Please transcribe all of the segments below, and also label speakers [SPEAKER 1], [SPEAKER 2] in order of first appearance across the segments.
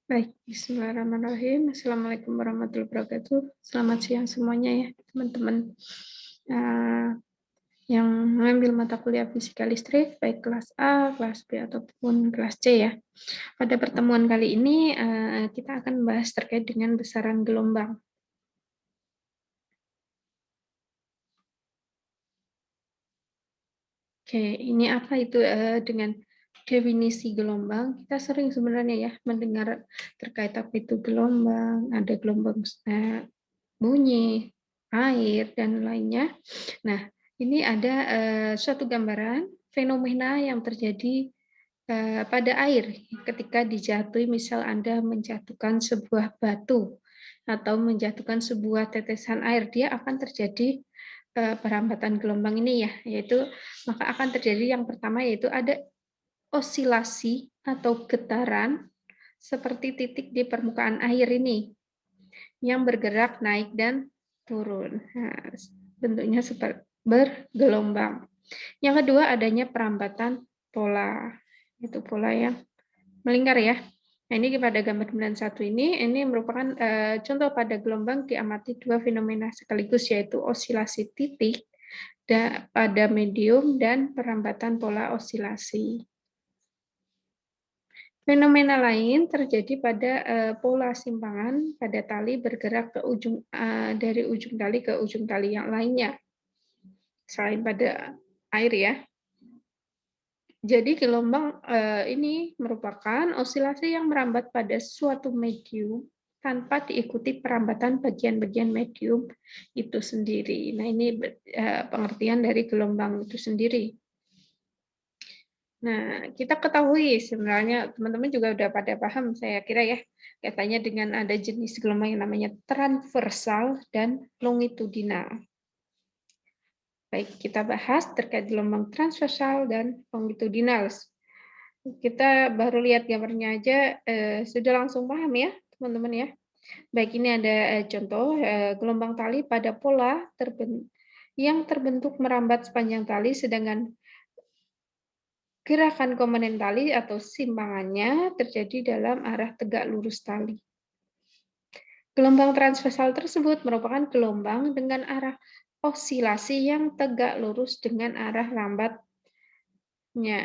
[SPEAKER 1] Baik, bismillahirrahmanirrahim. Assalamualaikum warahmatullahi wabarakatuh. Selamat siang semuanya ya, teman-teman yang mengambil mata kuliah fisika listrik, baik kelas A, kelas B, ataupun kelas C ya. Pada pertemuan kali ini, kita akan membahas terkait dengan besaran gelombang. Oke, ini apa itu dengan definisi gelombang? Kita sering sebenarnya ya mendengar terkait apa itu gelombang, ada gelombang bunyi, air, dan lainnya. Nah, ini ada suatu gambaran fenomena yang terjadi pada air ketika dijatuhi, misal Anda menjatuhkan sebuah batu atau menjatuhkan sebuah tetesan air, dia akan terjadi perambatan gelombang ini ya, yaitu maka akan terjadi yang pertama yaitu ada osilasi atau getaran seperti titik di permukaan air ini yang bergerak naik dan turun. Nah, bentuknya seperti bergelombang. Yang kedua adanya perambatan pola, itu pola yang melingkar ya. Nah, ini pada gambar 91 ini merupakan contoh pada gelombang diamati dua fenomena sekaligus, yaitu osilasi titik pada medium dan perambatan pola osilasi. Fenomena lain terjadi pada pola simpangan pada tali bergerak ke ujung dari ujung tali ke ujung tali yang lainnya, selain pada air ya. Jadi gelombang ini merupakan osilasi yang merambat pada suatu medium tanpa diikuti perambatan bagian-bagian medium itu sendiri. Nah, ini pengertian dari gelombang itu sendiri. Nah, kita ketahui sebenarnya teman-teman juga udah pada paham saya kira ya, kaitannya dengan ada jenis gelombang yang namanya transversal dan longitudinal. Baik, kita bahas terkait gelombang transversal dan longitudinal. Kita baru lihat gambarnya aja sudah langsung paham ya, teman-teman ya. Baik, ini ada contoh gelombang tali pada pola yang terbentuk merambat sepanjang tali, sedangkan gerakan komponen tali atau simpangannya terjadi dalam arah tegak lurus tali. Gelombang transversal tersebut merupakan gelombang dengan arah osilasi yang tegak lurus dengan arah lambatnya.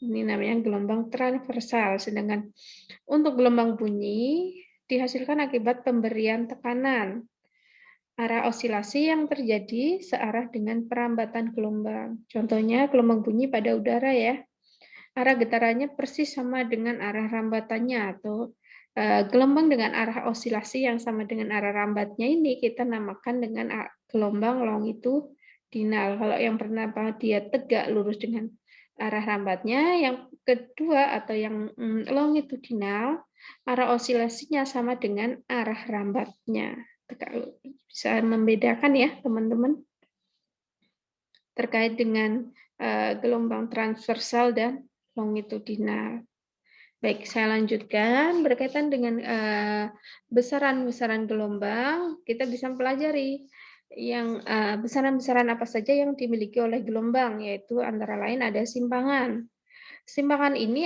[SPEAKER 1] Ini namanya gelombang transversal. Sedangkan untuk gelombang bunyi dihasilkan akibat pemberian tekanan. Arah osilasi yang terjadi searah dengan perambatan gelombang. Contohnya gelombang bunyi pada udara ya. Arah getarannya persis sama dengan arah rambatannya, atau gelombang dengan arah osilasi yang sama dengan arah rambatnya ini kita namakan dengan gelombang longitudinal. Kalau yang pertama dia tegak lurus dengan arah rambatnya, yang kedua atau yang longitudinal, arah osilasinya sama dengan arah rambatnya. Bisa membedakan ya teman-teman terkait dengan gelombang transversal dan longitudinal. Baik, saya lanjutkan berkaitan dengan besaran-besaran gelombang. Kita bisa mempelajari yang besaran-besaran apa saja yang dimiliki oleh gelombang, yaitu antara lain ada simpangan. Simpangan ini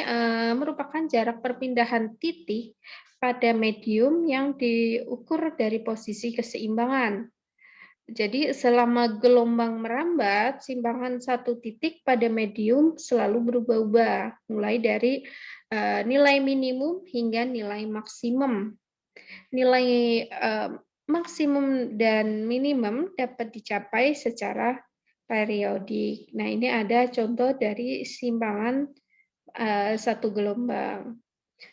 [SPEAKER 1] merupakan jarak perpindahan titik pada medium yang diukur dari posisi keseimbangan. Jadi selama gelombang merambat, simpangan satu titik pada medium selalu berubah-ubah, mulai dari nilai minimum hingga nilai maksimum. Nilai maksimum dan minimum dapat dicapai secara periodik. Nah, ini ada contoh dari simpangan satu gelombang.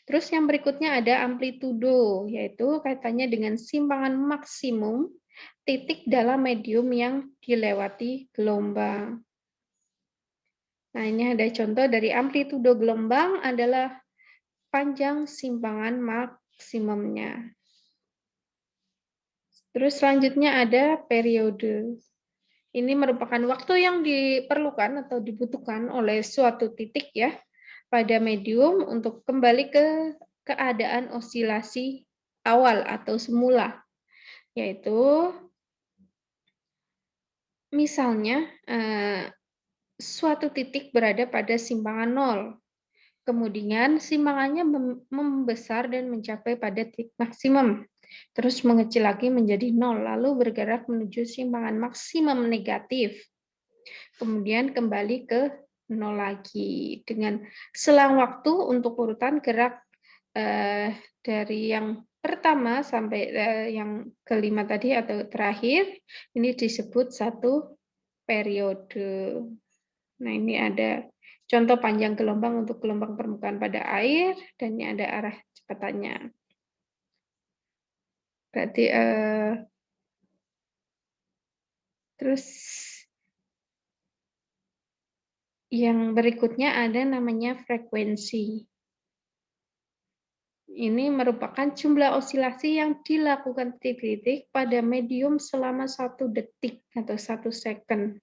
[SPEAKER 1] Terus yang berikutnya ada amplitudo, yaitu kaitannya dengan simpangan maksimum titik dalam medium yang dilewati gelombang. Nah, ini ada contoh dari amplitudo gelombang adalah panjang simpangan maksimumnya. Terus selanjutnya ada periode. Ini merupakan waktu yang diperlukan atau dibutuhkan oleh suatu titik ya pada medium untuk kembali ke keadaan osilasi awal atau semula, yaitu misalnya suatu titik berada pada simpangan 0. Kemudian simpangannya membesar dan mencapai pada titik maksimum. Terus mengecil lagi menjadi nol, lalu bergerak menuju simpangan maksimum negatif. Kemudian kembali ke nol lagi. Dengan selang waktu untuk urutan gerak dari yang pertama sampai yang kelima tadi atau terakhir, ini disebut satu periode. Nah, ini ada contoh panjang gelombang untuk gelombang permukaan pada air, dan ini ada arah kecepatannya. Berarti terus yang berikutnya ada namanya frekuensi. Ini merupakan jumlah osilasi yang dilakukan titik-titik pada medium selama 1 detik atau 1 second.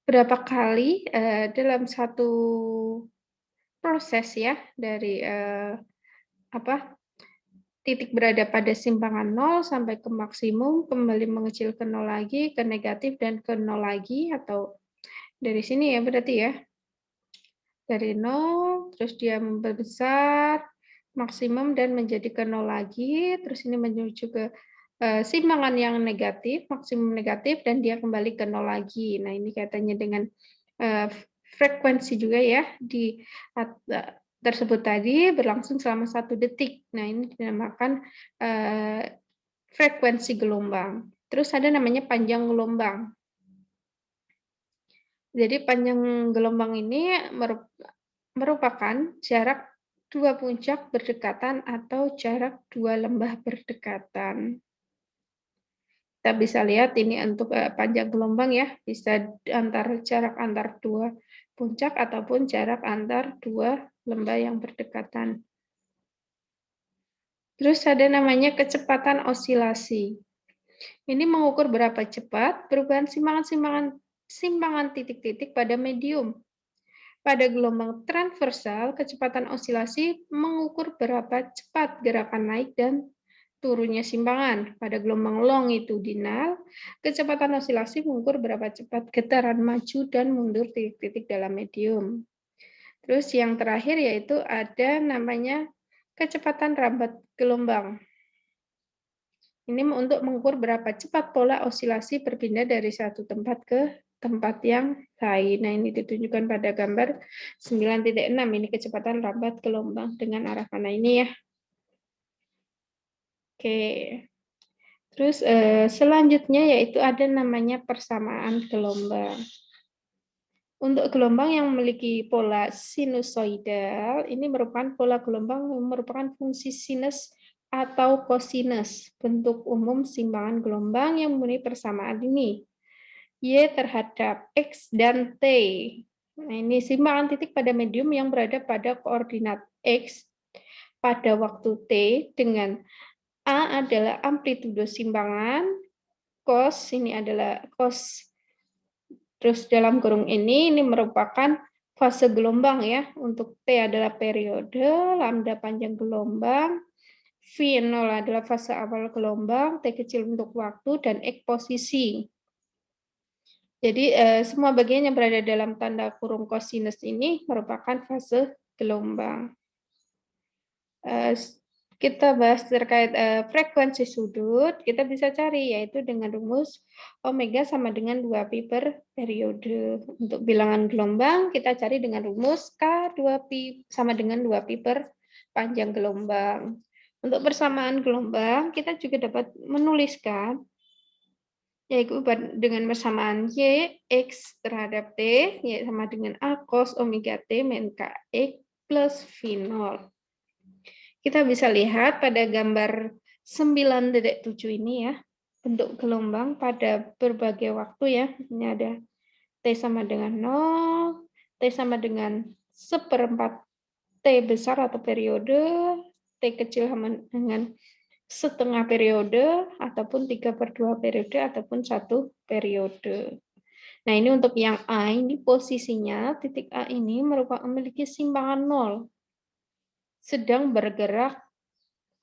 [SPEAKER 1] Berapa kali dalam satu proses ya dari titik berada pada simpangan 0 sampai ke maksimum, kembali mengecil ke 0 lagi, ke negatif dan ke 0 lagi, atau dari sini ya berarti ya. Dari 0, terus dia membesar, maksimum dan menjadi ke 0 lagi, terus ini menuju ke simpangan yang negatif, maksimum negatif, dan dia kembali ke 0 lagi. Nah, ini kaitannya dengan frekuensi juga ya, di tersebut tadi berlangsung selama 1 detik. Nah, ini dinamakan frekuensi gelombang. Terus ada namanya panjang gelombang. Jadi panjang gelombang ini merupakan jarak 2 puncak berdekatan atau jarak 2 lembah berdekatan. Kita bisa lihat ini untuk panjang gelombang ya, bisa jarak antar 2 puncak ataupun jarak antar 2 lembah yang berdekatan. Terus ada namanya kecepatan osilasi. Ini mengukur berapa cepat perubahan simpangan titik-titik pada medium. Pada gelombang transversal, kecepatan osilasi mengukur berapa cepat gerakan naik dan turunnya simpangan. Pada gelombang longitudinal, kecepatan osilasi mengukur berapa cepat getaran maju dan mundur titik-titik dalam medium. Terus yang terakhir yaitu ada namanya kecepatan rambat gelombang. Ini untuk mengukur berapa cepat pola osilasi berpindah dari satu tempat ke tempat yang lain. Nah, ini ditunjukkan pada gambar 9.6. Ini kecepatan rambat gelombang dengan arah panah ini ya. Oke. Terus selanjutnya yaitu ada namanya persamaan gelombang. Untuk gelombang yang memiliki pola sinusoidal, ini merupakan pola gelombang yang merupakan fungsi sinus atau kosinus, bentuk umum simpangan gelombang yang mempunyai persamaan ini. Y terhadap X dan T. Nah, ini simpangan titik pada medium yang berada pada koordinat X pada waktu T dengan A adalah amplitudo simpangan, cos ini adalah cos, terus dalam kurung ini merupakan fase gelombang ya. Untuk T adalah periode, lambda panjang gelombang, V0 adalah fase awal gelombang, T kecil untuk waktu, dan X posisi. Jadi semua bagian yang berada dalam tanda kurung kosinus ini merupakan fase gelombang. Kita bahas terkait frekuensi sudut, kita bisa cari yaitu dengan rumus omega sama dengan 2pi per periode. Untuk bilangan gelombang kita cari dengan rumus K2pi sama dengan 2pi per panjang gelombang. Untuk persamaan gelombang kita juga dapat menuliskan yaitu dengan persamaan Y X terhadap T, Y sama dengan A cos omega T min KX plus V0. Kita bisa lihat pada gambar 9.7 ini ya, bentuk gelombang pada berbagai waktu ya. Ini ada T sama dengan 0, T sama dengan 1/4 T besar atau periode, T kecil sama dengan setengah periode, ataupun 3/2 periode, ataupun 1 periode. Nah, ini untuk yang A, ini posisinya titik A ini memiliki simpangan 0, sedang bergerak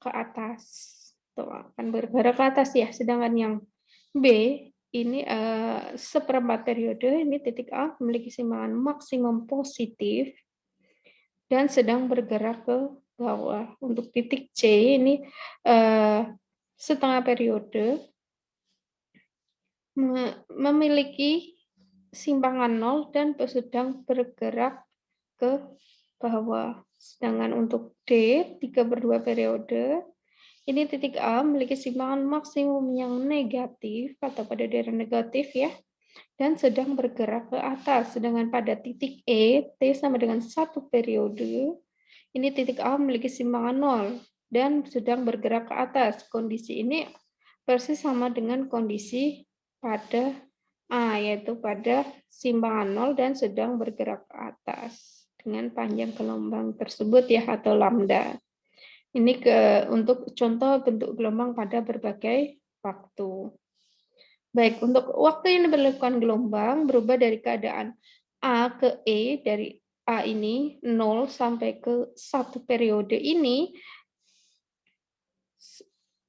[SPEAKER 1] ke atas. Tuh, akan bergerak ke atas ya, sedangkan yang B ini seperempat periode, ini titik A memiliki simpangan maksimum positif dan sedang bergerak ke bawah. Untuk titik C ini setengah periode memiliki simpangan 0 dan sedang bergerak ke bawah. Sedangkan untuk D 3/2 periode ini titik A memiliki simpangan maksimum yang negatif atau pada daerah negatif ya, dan sedang bergerak ke atas. Sedangkan pada titik E, T sama dengan 1 periode, ini titik A memiliki simpangan 0 dan sedang bergerak ke atas. Kondisi ini persis sama dengan kondisi pada A, yaitu pada simpangan 0 dan sedang bergerak ke atas dengan panjang gelombang tersebut ya, atau lambda. Ini untuk contoh bentuk gelombang pada berbagai waktu. Baik, untuk waktu yang diperlukan gelombang berubah dari keadaan A ke E, dari A ini 0 sampai ke 1 periode ini,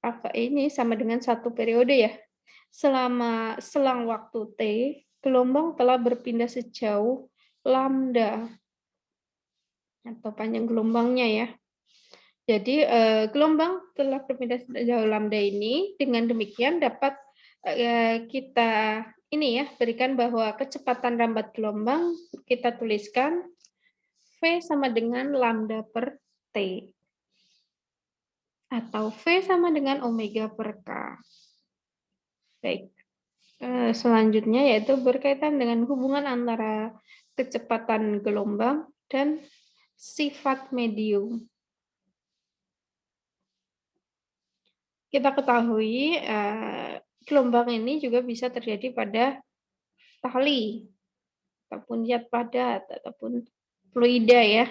[SPEAKER 1] A ke E ini sama dengan 1 periode ya. Selama selang waktu T, gelombang telah berpindah sejauh lambda atau panjang gelombangnya ya. Jadi gelombang telah berpindah sejauh lambda ini, dengan demikian dapat kita ini ya berikan bahwa kecepatan rambat gelombang kita tuliskan V sama dengan lambda per T atau V sama dengan omega per K. Baik, selanjutnya yaitu berkaitan dengan hubungan antara kecepatan gelombang dan sifat medium. Kita ketahui gelombang ini juga bisa terjadi pada tali, ataupun zat padat, ataupun fluida ya.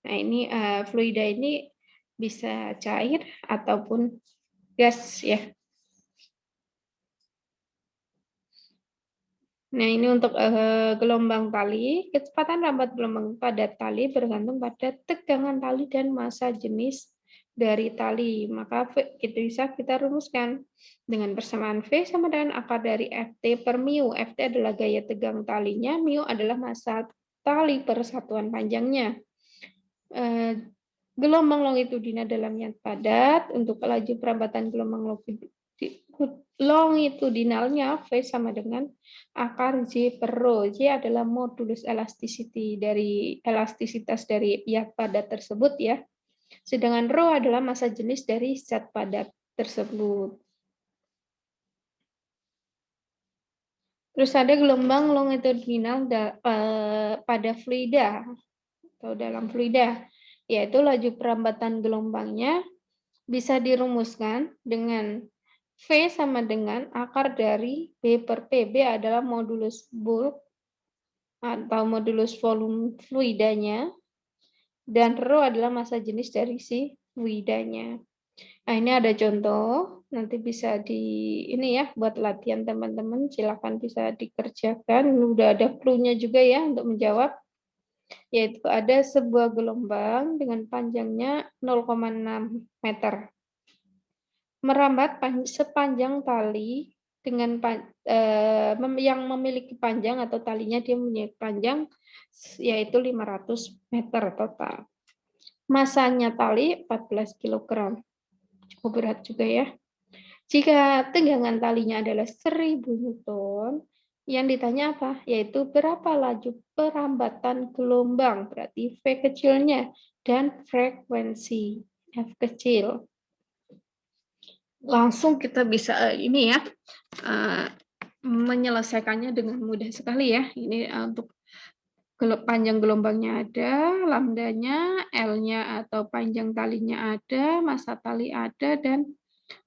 [SPEAKER 1] Nah ini fluida ini bisa cair ataupun gas ya. Nah ini untuk gelombang tali, kecepatan rambat gelombang pada tali bergantung pada tegangan tali dan massa jenis dari tali. Maka itu bisa kita rumuskan dengan persamaan V sama dengan akar dari Ft per mu. Ft adalah gaya tegang talinya, mu adalah massa tali per satuan panjangnya. Gelombang longitudinal dalam yang padat, untuk laju perambatan gelombang longitudinalnya V sama dengan akar J per rho. J adalah modulus elasticity dari elastisitas dari zat padat tersebut ya. Sedangkan rho adalah massa jenis dari zat padat tersebut. Terus ada gelombang longitudinal pada fluida atau dalam fluida, yaitu laju perambatan gelombangnya bisa dirumuskan dengan V sama dengan akar dari B per P. B adalah modulus bulk atau modulus volume fluidanya, dan rho adalah massa jenis dari si fluidanya. Nah, ini ada contoh, nanti bisa ini ya, buat latihan teman-teman, silakan bisa dikerjakan. Udah ada clue-nya juga ya untuk menjawab, yaitu ada sebuah gelombang dengan panjangnya 0,6 meter. Merambat sepanjang tali dengan yang memiliki panjang atau talinya dia mempunyai panjang yaitu 500 meter total. Masanya tali 14 kg. Cukup berat juga ya. Jika tegangan talinya adalah 1000 Newton, yang ditanya apa? Yaitu berapa laju perambatan gelombang, berarti V kecilnya, dan frekuensi F kecil. Langsung kita bisa ini ya menyelesaikannya dengan mudah sekali ya. Ini untuk panjang gelombangnya ada, lambdanya, L-nya atau panjang talinya ada, massa tali ada, dan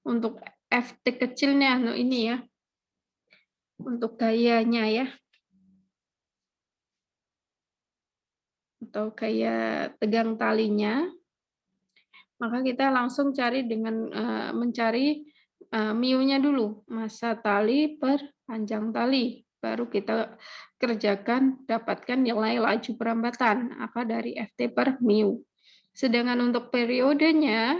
[SPEAKER 1] untuk Ft kecilnya ini ya, untuk gayanya ya, atau gaya tegang talinya. Maka kita langsung cari dengan mencari mu-nya dulu, massa tali per panjang tali. Baru kita kerjakan, dapatkan nilai laju perambatan, apa dari Ft per mu. Sedangkan untuk periodenya,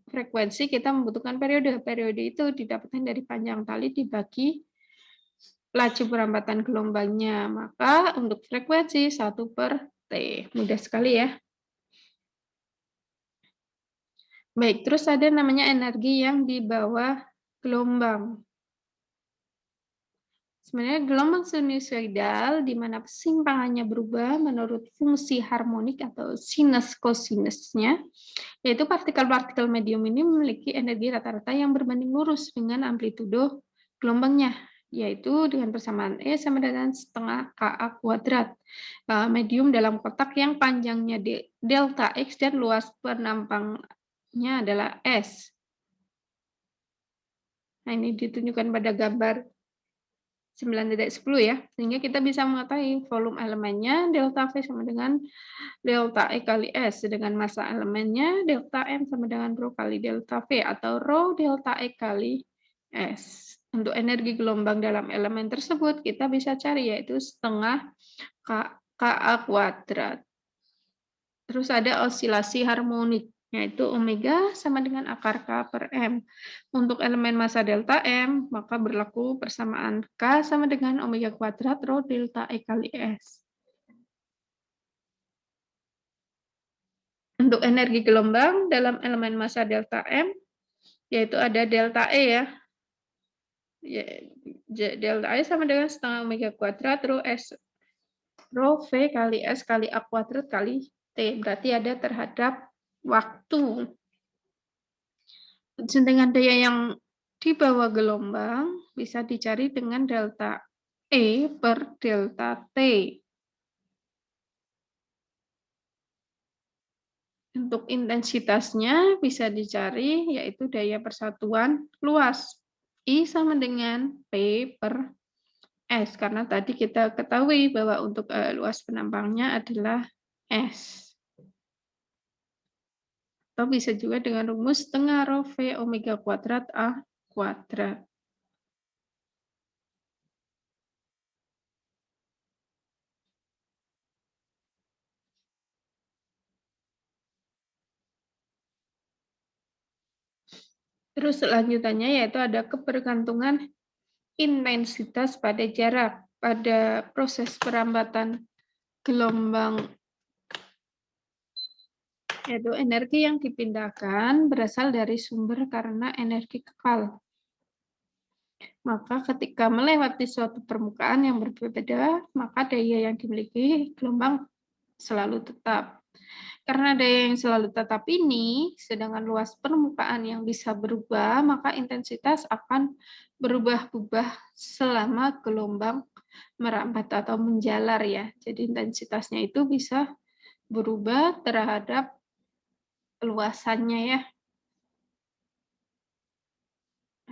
[SPEAKER 1] frekuensi kita membutuhkan periode. Periode itu didapatkan dari panjang tali dibagi laju perambatan gelombangnya. Maka untuk frekuensi 1/T. Mudah sekali ya. Baik, terus ada namanya energi yang di bawah gelombang. Sebenarnya gelombang sinusoidal di mana persimpangannya berubah menurut fungsi harmonik atau sinus kosinusnya, yaitu partikel-partikel medium ini memiliki energi rata-rata yang berbanding lurus dengan amplitudo gelombangnya, yaitu dengan persamaan E sama dengan setengah KA kuadrat. Medium dalam kotak yang panjangnya delta X dan luas penampangnya adalah S. Nah, ini ditunjukkan pada gambar 9.10 ya, sehingga kita bisa mengetahui volume elemennya delta V sama dengan delta E kali S, sedangkan massa elemennya delta M sama dengan rho kali delta V atau rho delta E kali S. Untuk energi gelombang dalam elemen tersebut kita bisa cari yaitu setengah KA kuadrat. Terus ada osilasi harmonik, yaitu omega sama dengan akar K per M. Untuk elemen massa delta M, maka berlaku persamaan K sama dengan omega kuadrat rho delta E kali S. Untuk energi gelombang dalam elemen massa delta M, yaitu ada delta E ya. Delta E sama dengan setengah omega kuadrat rho S rho V kali S kali A kuadrat kali T. Berarti ada terhadap waktu. Dengan daya yang di bawah gelombang bisa dicari dengan delta E per delta T. Untuk intensitasnya bisa dicari yaitu daya persatuan luas. I sama dengan P per S, karena tadi kita ketahui bahwa untuk luas penampangnya adalah S. Atau bisa juga dengan rumus setengah rho V omega kuadrat A kuadrat. Terus selanjutnya yaitu ada kebergantungan intensitas pada jarak. Pada proses perambatan gelombang, yaitu energi yang dipindahkan berasal dari sumber karena energi kekal. Maka ketika melewati suatu permukaan yang berbeda, maka daya yang dimiliki gelombang selalu tetap. Karena daya yang selalu tetap ini, sedangkan luas permukaan yang bisa berubah, maka intensitas akan berubah-ubah selama gelombang merambat atau menjalar ya. Jadi intensitasnya itu bisa berubah terhadap luasannya ya.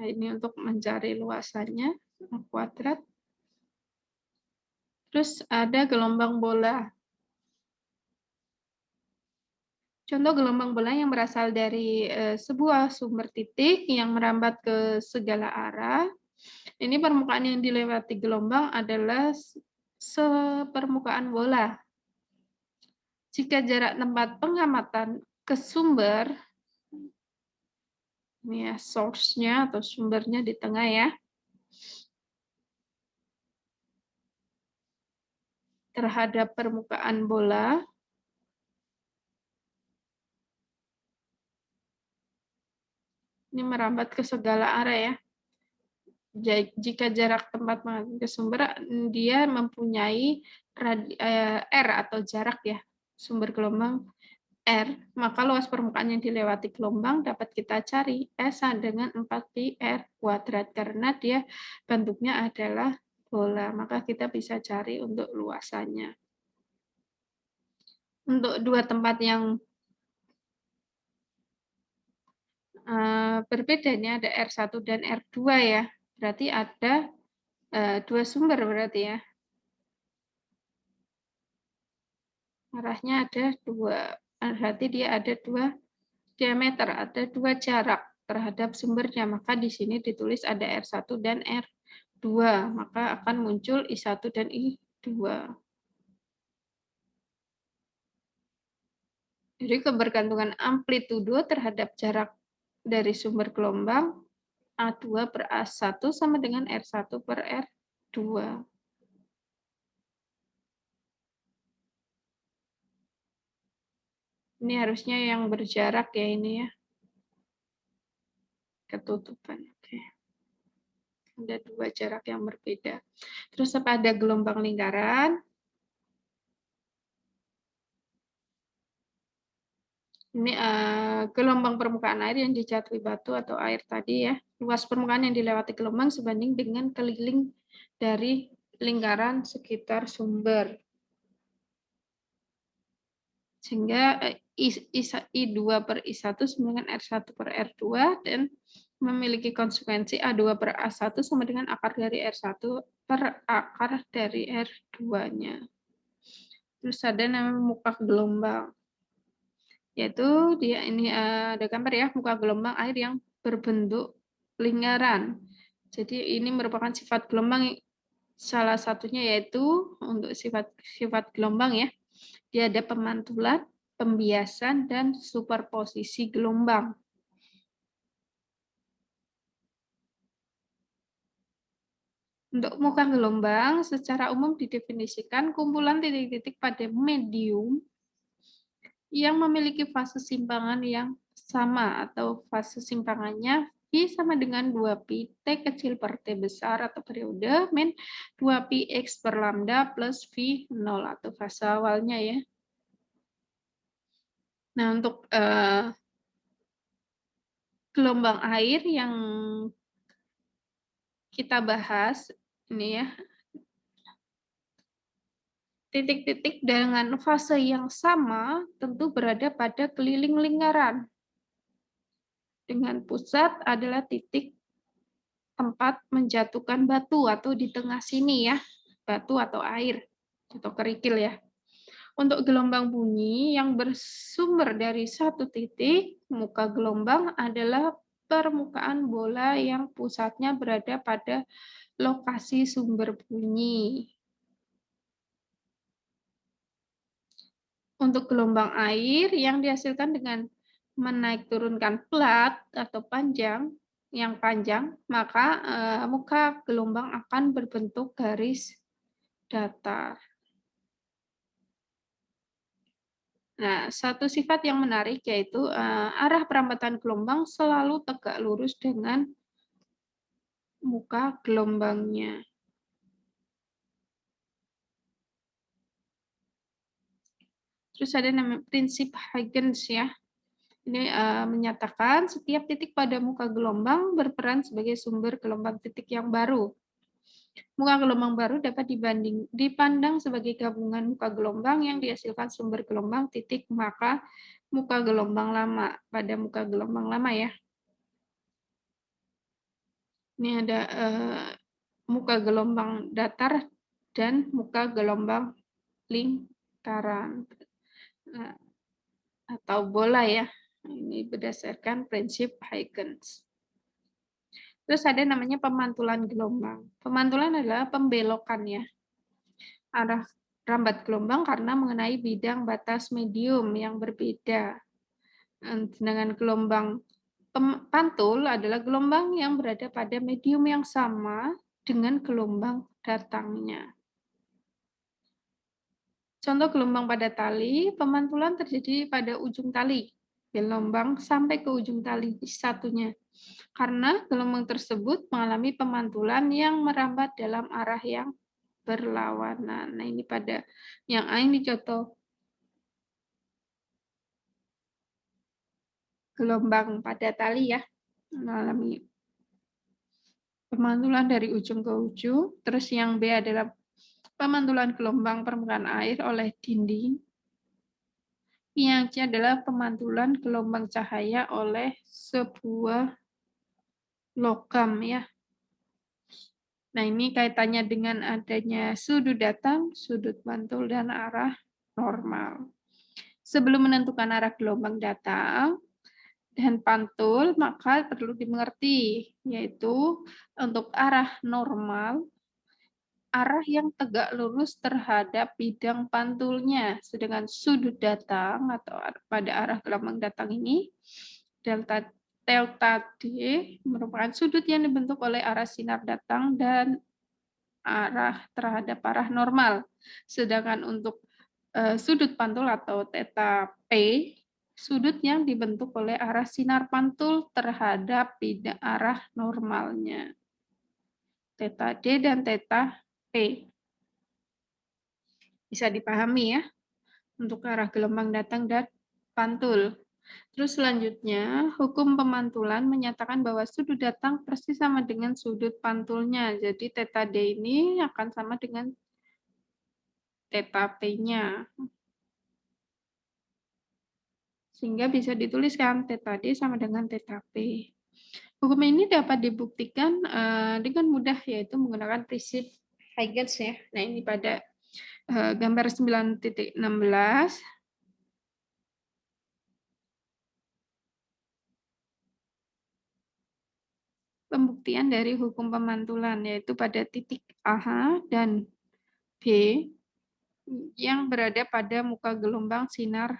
[SPEAKER 1] Nah, ini untuk mencari luasannya kuadrat. Terus ada gelombang bola. Contoh gelombang bola yang berasal dari sebuah sumber titik yang merambat ke segala arah. Ini permukaan yang dilewati gelombang adalah sepermukaan bola. Jika jarak tempat pengamatan ke sumber, ini ya source-nya atau sumbernya di tengah ya, terhadap permukaan bola, ini merambat ke segala arah ya. Jika jarak tempat pengamatan ke sumber, dia mempunyai R atau jarak ya, sumber gelombang R, maka luas permukaan yang dilewati gelombang dapat kita cari S sama dengan 4pi R kuadrat, karena dia bentuknya adalah bola, maka kita bisa cari untuk luasannya. Untuk dua tempat yang berbeda, ini ada R1 dan R2 ya, berarti ada dua sumber berarti ya. Arahnya ada dua, berarti dia ada dua diameter, ada dua jarak terhadap sumbernya, maka di sini ditulis ada R1 dan R2, maka akan muncul I1 dan I2. Jadi kebergantungan amplitudo terhadap jarak dari sumber gelombang A2 per A1 sama dengan R1 per R2. Ini harusnya yang berjarak ya ini ya. Ketutupan. Oke. Ada dua jarak yang berbeda. Terus pada gelombang lingkaran, ini gelombang permukaan air yang dijatuhi batu atau air tadi ya. Luas permukaan yang dilewati gelombang sebanding dengan keliling dari lingkaran sekitar sumber. Sehingga I2 per I1 sama dengan R1 per R2 dan memiliki konsekuensi A2 per A1 sama dengan akar dari R1 per akar dari R2-nya. Terus ada namanya muka gelombang. Yaitu dia ini ada gambar ya, muka gelombang air yang berbentuk lingkaran. Jadi ini merupakan sifat gelombang, salah satunya yaitu untuk sifat gelombang ya. Dia ada pemantulan, pembiasan, dan superposisi gelombang. Untuk muka gelombang secara umum didefinisikan kumpulan titik-titik pada medium yang memiliki fase simpangan yang sama atau fase simpangannya V sama dengan 2pi T kecil per T besar atau periode min 2pi X per lambda plus V 0 atau fase awalnya ya. Nah, untuk gelombang air yang kita bahas ini ya, titik-titik dengan fase yang sama tentu berada pada keliling lingkaran. Dengan pusat adalah titik tempat menjatuhkan batu atau di tengah sini ya, batu atau air atau kerikil ya. Untuk gelombang bunyi yang bersumber dari satu titik, muka gelombang adalah permukaan bola yang pusatnya berada pada lokasi sumber bunyi. Untuk gelombang air yang dihasilkan dengan menaik turunkan plat atau panjang, maka muka gelombang akan berbentuk garis datar. Nah, satu sifat yang menarik yaitu arah perambatan gelombang selalu tegak lurus dengan muka gelombangnya. Terus ada namanya prinsip Huygens ya. Ini menyatakan setiap titik pada muka gelombang berperan sebagai sumber gelombang titik yang baru. Muka gelombang baru dapat dipandang sebagai gabungan muka gelombang yang dihasilkan sumber gelombang titik maka muka gelombang lama pada muka gelombang lama ya. Ini ada muka gelombang datar dan muka gelombang lingkaran atau bola ya. Ini berdasarkan prinsip Huygens. Terus ada namanya pemantulan gelombang. Pemantulan adalah pembelokan ya, arah rambat gelombang karena mengenai bidang batas medium yang berbeda. Dengan gelombang pantul adalah gelombang yang berada pada medium yang sama dengan gelombang datangnya. Contoh gelombang pada tali, pemantulan terjadi pada ujung tali. Gelombang sampai ke ujung tali satunya. Karena gelombang tersebut mengalami pemantulan yang merambat dalam arah yang berlawanan. Nah, ini pada yang A ini contoh gelombang pada tali ya, mengalami pemantulan dari ujung ke ujung. Terus yang B adalah pemantulan gelombang permukaan air oleh dinding. Yang C adalah pemantulan gelombang cahaya oleh sebuah logam ya. Nah, ini kaitannya dengan adanya sudut datang, sudut mantul, dan arah normal. Sebelum menentukan arah gelombang datang dan pantul, maka perlu dimengerti, yaitu untuk arah normal, arah yang tegak lurus terhadap bidang pantulnya, sedangkan sudut datang atau pada arah gelombang datang ini, delta delta D merupakan sudut yang dibentuk oleh arah sinar datang dan arah terhadap arah normal. Sedangkan untuk sudut pantul atau theta P, sudut yang dibentuk oleh arah sinar pantul terhadap arah normalnya. Theta D dan theta P. Bisa dipahami ya, untuk arah gelombang datang dan pantul. Terus selanjutnya, hukum pemantulan menyatakan bahwa sudut datang persis sama dengan sudut pantulnya. Jadi theta D ini akan sama dengan theta P-nya. Sehingga bisa dituliskan theta D sama dengan theta P. Hukum ini dapat dibuktikan dengan mudah, yaitu menggunakan prinsip Huygens ya. Nah, ini pada gambar 9.16. Pembuktian dari hukum pemantulan, yaitu pada titik A dan B yang berada pada muka gelombang sinar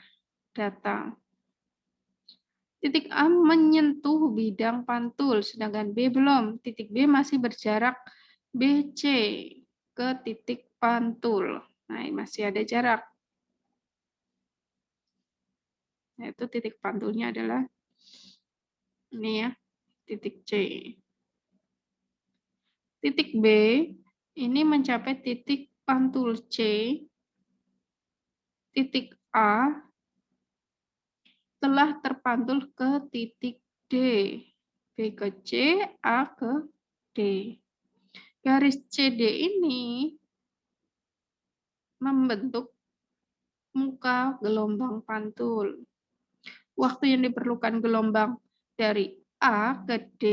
[SPEAKER 1] datang. Titik A menyentuh bidang pantul, sedangkan B belum. Titik B masih berjarak BC ke titik pantul. Nah, masih ada jarak. Yaitu titik pantulnya adalah ini ya, titik C. Titik B ini mencapai titik pantul C. Titik A telah terpantul ke titik D. B ke C, A ke D. Garis CD ini membentuk muka gelombang pantul. Waktu yang diperlukan gelombang dari A ke D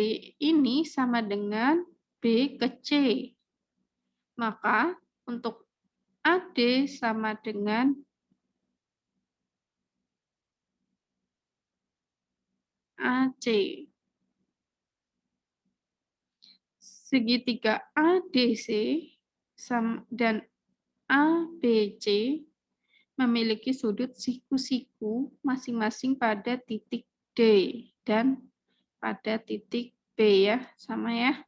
[SPEAKER 1] ini sama dengan B ke C. Maka untuk AD sama dengan AC. Segitiga ADC dan ABC memiliki sudut siku-siku masing-masing pada titik D dan pada titik B ya, sama ya.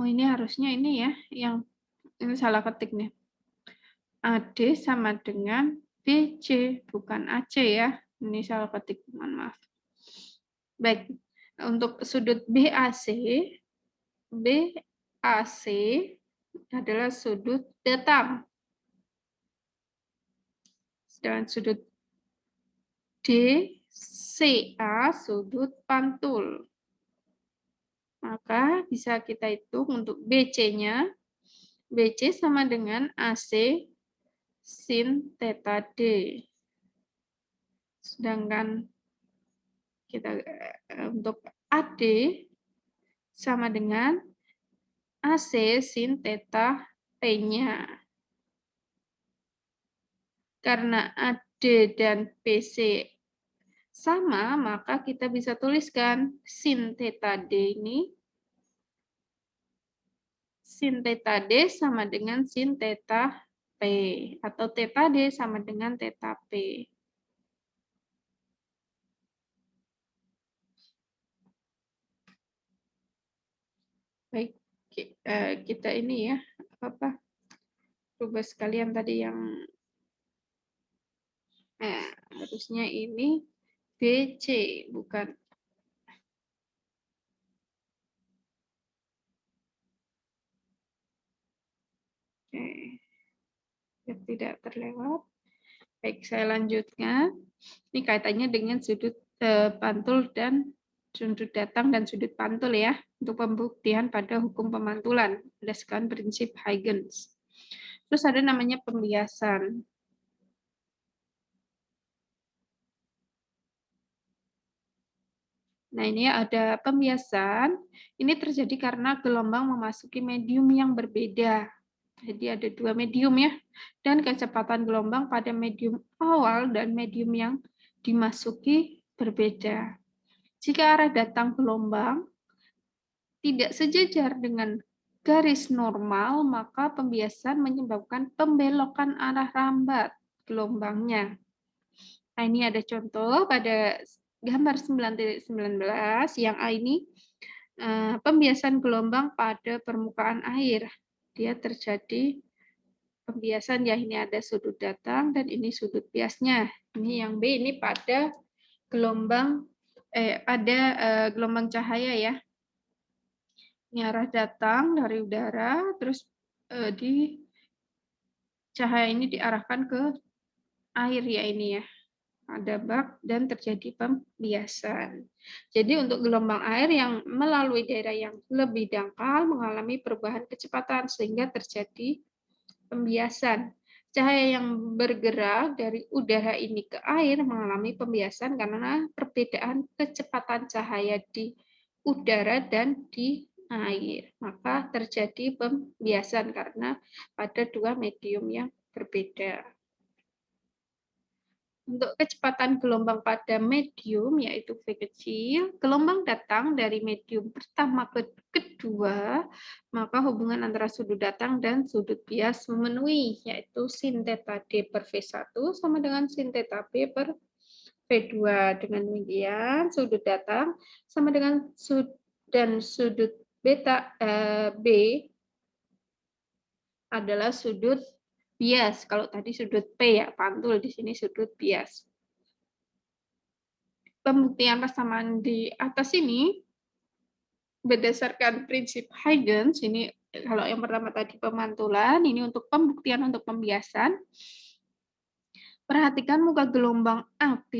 [SPEAKER 1] Oh, ini harusnya ini ya, yang ini salah ketik nih. AD sama dengan BC, bukan AC ya. Ini salah ketik, mohon maaf. Baik, untuk sudut BAC adalah sudut datang. Sedangkan sudut DCA sudut pantul. Maka bisa kita hitung untuk BC-nya. BC sama dengan AC sin theta D. Sedangkan kita untuk AD sama dengan AC sin theta P-nya. Karena AD dan PC sama, maka kita bisa tuliskan sin theta D ini, sin theta D sama dengan sin theta P, atau theta D sama dengan theta P. Baik, kita ini ya, coba sekalian tadi yang harusnya ini BC, bukan. Oke, biar tidak terlewat. Baik, saya lanjutkan. Ini kaitannya dengan sudut pantul dan sudut datang dan sudut pantul ya, untuk pembuktian pada hukum pemantulan berdasarkan prinsip Huygens. Terus ada namanya pembiasan. Nah, ini ada pembiasan. Ini terjadi karena gelombang memasuki medium yang berbeda. Jadi ada dua medium ya. Dan kecepatan gelombang pada medium awal dan medium yang dimasuki berbeda. Jika arah datang gelombang tidak sejajar dengan garis normal, maka pembiasan menyebabkan pembelokan arah rambat gelombangnya. Nah, ini ada contoh pada gambar 9.19 yang A ini pembiasan gelombang pada permukaan air. Dia terjadi pembiasan ya, ini ada sudut datang dan ini sudut biasnya. Ini yang B ini pada gelombang gelombang cahaya ya. Ini arah datang dari udara, terus di cahaya ini diarahkan ke air ya ini ya. Ada bak dan terjadi pembiasan. Jadi untuk gelombang air yang melalui daerah yang lebih dangkal mengalami perubahan kecepatan sehingga terjadi pembiasan. Cahaya yang bergerak dari udara ini ke air mengalami pembiasan karena perbedaan kecepatan cahaya di udara dan di air. Maka terjadi pembiasan karena pada dua medium yang berbeda. Untuk kecepatan gelombang pada medium, yaitu V kecil, gelombang datang dari medium pertama ke kedua, maka hubungan antara sudut datang dan sudut bias memenuhi, yaitu sin theta D per V1 sama dengan sin theta B per V2. Dengan demikian, sudut datang sama dengan sudut beta B adalah sudut bias. Kalau tadi sudut P ya, pantul, di sini sudut bias. Pembuktian persamaan di atas ini berdasarkan prinsip Huygens, ini kalau yang pertama tadi pemantulan, ini untuk pembuktian untuk pembiasan. Perhatikan muka gelombang AB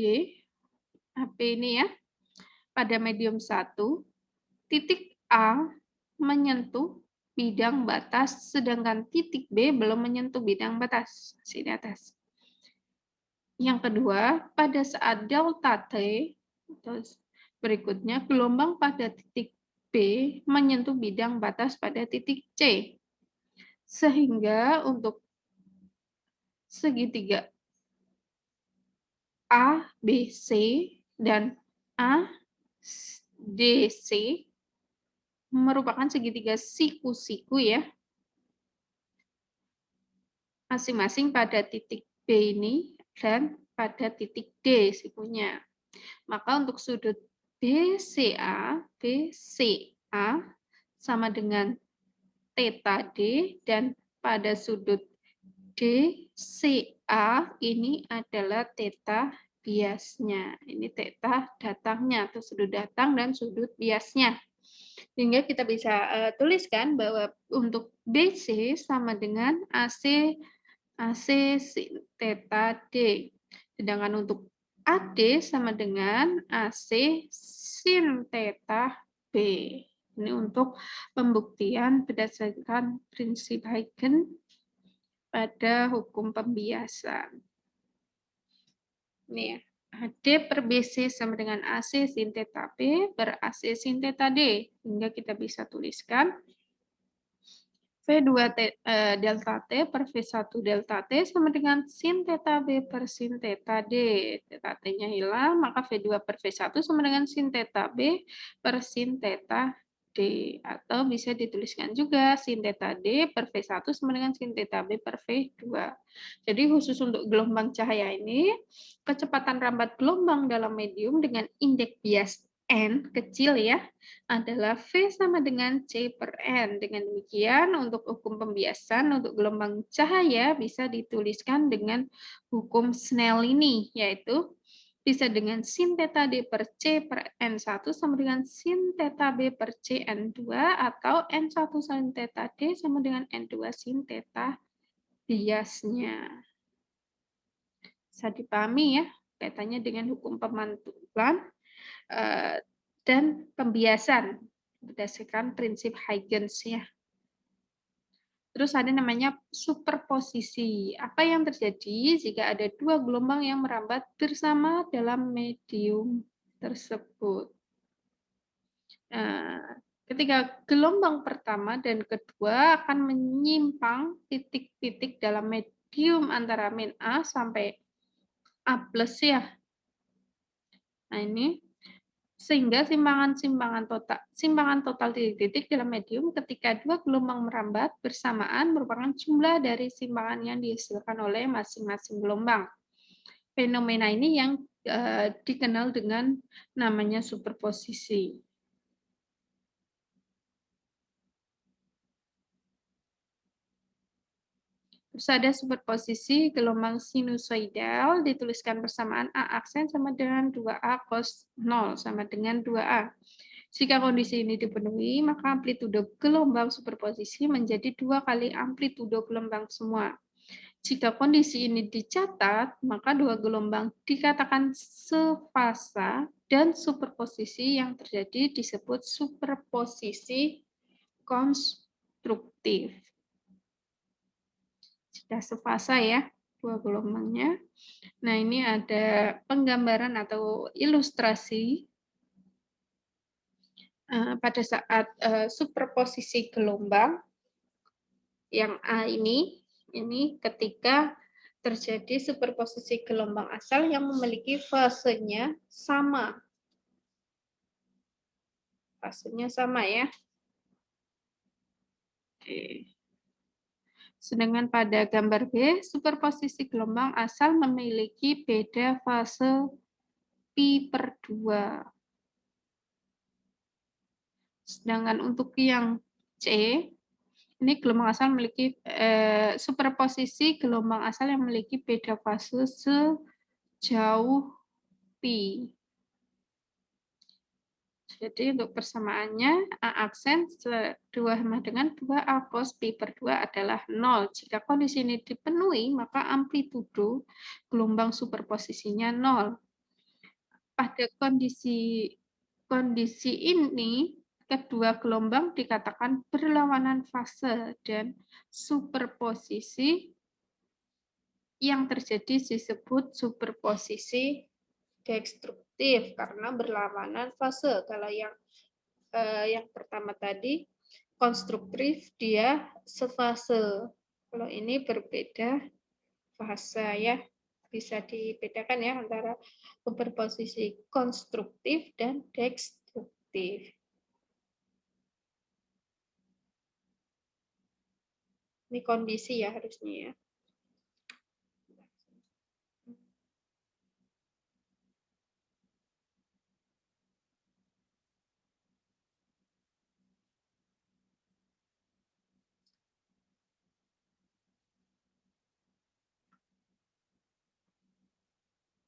[SPEAKER 1] ini ya, pada medium 1, titik A menyentuh bidang batas, sedangkan titik B belum menyentuh bidang batas. Sini atas. Yang kedua, pada saat delta T, terus berikutnya gelombang pada titik B menyentuh bidang batas pada titik C. Sehingga untuk segitiga A, B, C, dan A, D, C merupakan segitiga siku-siku ya, masing-masing pada titik B ini dan pada titik D sikunya. Maka untuk sudut BCA sama dengan theta D, dan pada sudut DCA ini adalah theta biasnya. Ini theta datangnya atau sudut datang dan sudut biasnya. Sehingga kita bisa tuliskan bahwa untuk BC sama dengan AC sin theta D. Sedangkan untuk AD sama dengan AC sin theta B. Ini untuk pembuktian berdasarkan prinsip Huygens pada hukum pembiasan. Ini ya. AD per BC sama dengan AC sin theta B per AC sin theta D. Sehingga kita bisa tuliskan V2 delta T per V1 delta T sama dengan sin theta B per sin theta D. Theta T-nya hilang, maka V2 per V1 sama dengan sin theta B per sin theta D. Atau bisa dituliskan juga sin theta D per V1 sama dengan sin theta B per V2. Jadi khusus untuk gelombang cahaya ini, kecepatan rambat gelombang dalam medium dengan indeks bias N kecil ya, adalah V sama dengan C per N. Dengan demikian, untuk hukum pembiasan untuk gelombang cahaya bisa dituliskan dengan hukum Snell ini, yaitu bisa dengan sin theta D per C per N1 sama dengan sin theta B per C N2, atau N1 sin theta D sama dengan N2 sin theta biasnya. Bisa dipahami ya, kaitannya dengan hukum pemantulan dan pembiasan berdasarkan prinsip Huygens ya. Terus ada namanya superposisi. Apa yang terjadi jika ada dua gelombang yang merambat bersama dalam medium tersebut? Nah, ketika gelombang pertama dan kedua akan menyimpang titik-titik dalam medium antara min A sampai A plus ya. Nah ini Sehingga simpangan total titik-titik dalam medium ketika dua gelombang merambat bersamaan merupakan jumlah dari simpangan yang dihasilkan oleh masing-masing gelombang. Fenomena ini yang dikenal dengan namanya superposisi. Terus ada superposisi gelombang sinusoidal, dituliskan bersamaan A aksen sama dengan 2A cos 0 sama dengan 2A. Jika kondisi ini dipenuhi, maka amplitudo gelombang superposisi menjadi 2 kali amplitudo gelombang semua. Jika kondisi ini dicatat, maka dua gelombang dikatakan sefasa dan superposisi yang terjadi disebut superposisi konstruktif. Sudah sefasa ya, dua gelombangnya. Nah, ini ada penggambaran atau ilustrasi pada saat superposisi gelombang yang A ini ketika terjadi superposisi gelombang asal yang memiliki fasenya sama. Fasenya sama ya. Oke. Sedangkan pada gambar B, superposisi gelombang asal memiliki beda fase pi/2. Sedangkan untuk yang C, ini gelombang asal memiliki superposisi gelombang asal yang memiliki beda fase sejauh pi. Jadi untuk persamaannya A aksen 2 sama dengan 2A cos pi/2 adalah 0. Jika kondisi ini dipenuhi, maka amplitudo gelombang superposisinya 0. Pada kondisi ini, kedua gelombang dikatakan berlawanan fase dan superposisi yang terjadi disebut superposisi destruktif karena berlawanan fase. Kalau yang pertama tadi konstruktif dia sefase. Kalau ini berbeda fase ya. Bisa dibedakan ya antara superposisi konstruktif dan destruktif. Ini kondisi ya harusnya ya.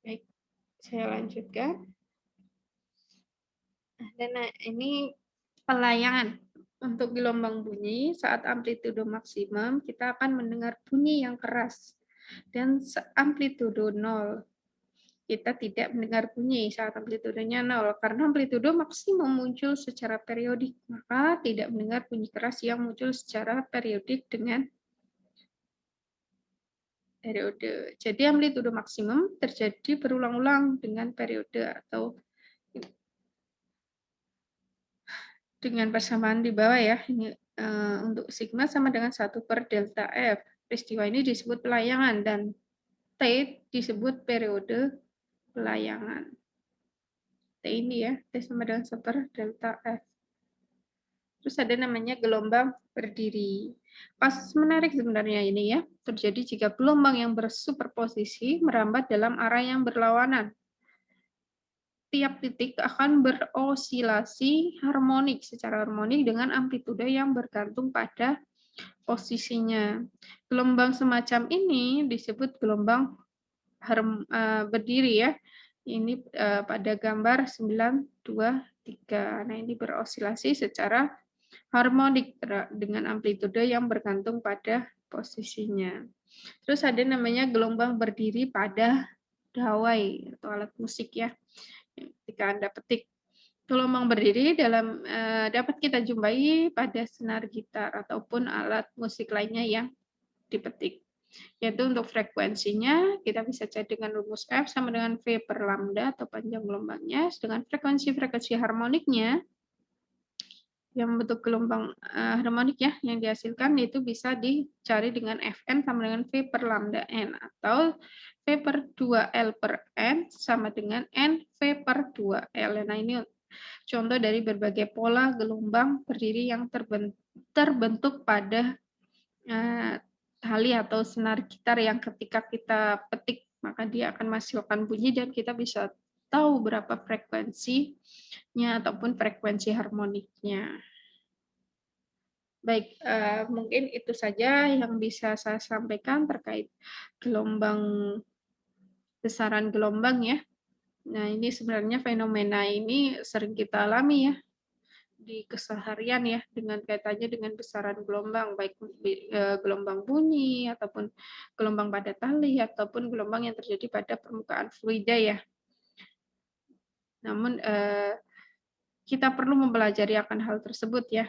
[SPEAKER 1] Baik, saya lanjutkan. Dan ini pelayangan. Untuk gelombang bunyi, saat amplitudo maksimum, kita akan mendengar bunyi yang keras. Dan amplitudo 0, kita tidak mendengar bunyi saat amplitudenya 0. Karena amplitudo maksimum muncul secara periodik, maka tidak mendengar bunyi keras yang muncul secara periodik dengan periode. Jadi amplitudo maksimum terjadi berulang-ulang dengan periode atau dengan persamaan di bawah ya. Ini untuk sigma sama dengan 1/delta F. Peristiwa ini disebut pelayangan dan T disebut periode pelayangan. T ini ya, T sama dengan 1/delta F. Terus ada namanya gelombang berdiri. Pas menarik sebenarnya ini ya, terjadi jika gelombang yang bersuperposisi merambat dalam arah yang berlawanan. Tiap titik akan berosilasi harmonik secara harmonik dengan amplitudo yang bergantung pada posisinya. Gelombang semacam ini disebut gelombang berdiri ya. Ini pada gambar 923. Nah, ini berosilasi secara harmonik dengan amplitudo yang bergantung pada posisinya. Terus ada namanya gelombang berdiri pada dawai atau alat musik ya. Ketika Anda petik gelombang berdiri dapat kita jumpai pada senar gitar ataupun alat musik lainnya yang dipetik. Yaitu untuk frekuensinya kita bisa cari dengan rumus F sama dengan V per lambda atau panjang gelombangnya. Dengan frekuensi harmoniknya yang bentuk gelombang harmonik ya yang dihasilkan itu bisa dicari dengan Fn sama dengan V per lambda n atau V per 2L per N sama dengan N V per 2L. Nah, ini contoh dari berbagai pola gelombang berdiri yang terbentuk pada tali atau senar gitar yang ketika kita petik, maka dia akan menghasilkan bunyi dan kita bisa tahu berapa frekuensinya ataupun frekuensi harmoniknya. Baik, mungkin itu saja yang bisa saya sampaikan terkait gelombang besaran gelombang ya. Nah, ini sebenarnya fenomena ini sering kita alami ya di keseharian ya, dengan kaitannya dengan besaran gelombang, baik gelombang bunyi ataupun gelombang pada tali ataupun gelombang yang terjadi pada permukaan fluida ya. Namun kita perlu mempelajari akan hal tersebut ya,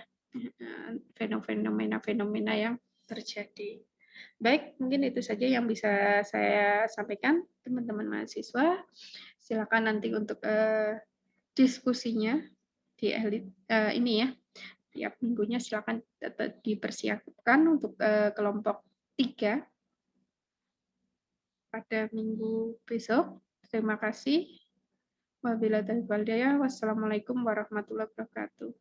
[SPEAKER 1] fenomena-fenomena yang terjadi. Baik, mungkin itu saja yang bisa saya sampaikan, teman-teman mahasiswa. Silakan nanti untuk diskusinya di ini ya, tiap minggunya silakan tetap dipersiapkan untuk kelompok 3 pada minggu besok. Terima kasih. Wabillahi taufiq wal hidayah. Wassalamualaikum warahmatullahi wabarakatuh.